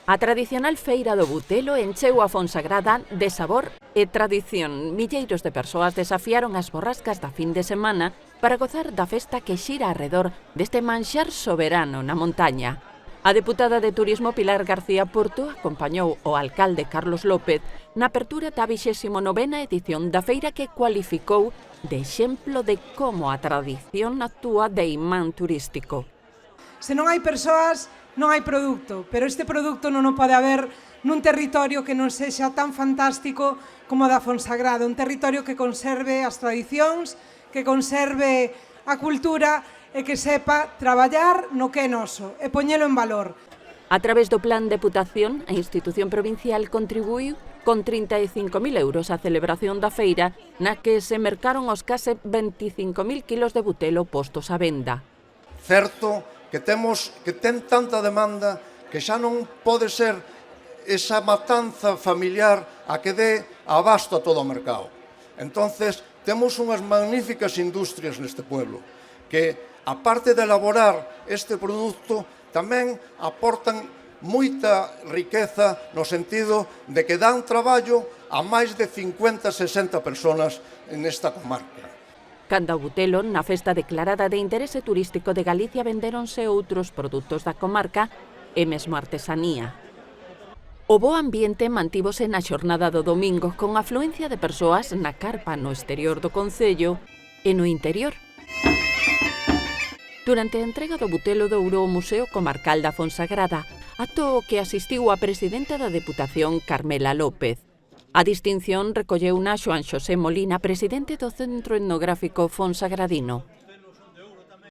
A tradicional feira do Butelo encheu a Fonsagrada de sabor e tradición. Milleiros de persoas desafiaron as borrascas da fin de semana para gozar da festa que xira arredor deste manxar soberano na montaña. A deputada de Turismo Pilar García Porto acompañou o alcalde Carlos López na apertura da 29ª edición da feira que cualificou de exemplo de como a tradición actúa de imán turístico. Se non hai persoas, non hai produto, pero este produto non o pode haber nun territorio que non sexa tan fantástico como o da Fonsagrada, un territorio que conserve as tradicións, que conserve a cultura e que sepa traballar no que é noso e poñelo en valor. A través do Plan Deputación, a institución provincial contribuiu con 35.000 euros a celebración da feira, na que se mercaron os case 25.000 kilos de butelo postos á venda. Certo que ten tanta demanda que xa non pode ser esa matanza familiar a que dé abasto a todo o mercado. Entonces, temos unhas magníficas industrias neste pueblo que, aparte de elaborar este produto, tamén aportan moita riqueza no sentido de que dan traballo a máis de 50-60 persoas nesta comarca. Canda o Butelo, na festa declarada de interese turístico de Galicia, vendéronse outros produtos da comarca e mesmo artesanía. O bo ambiente mantívose na xornada do domingo con afluencia de persoas na carpa no exterior do concello e no interior. Durante a entrega do Butelo de Ouro ao Museo Comarcal da Fonsagrada, acto ao que asistiu a presidenta da Deputación, Carmela López. A distinción recolleuna Xoán Xosé Molina, presidente do Centro Etnográfico Fonsagradino.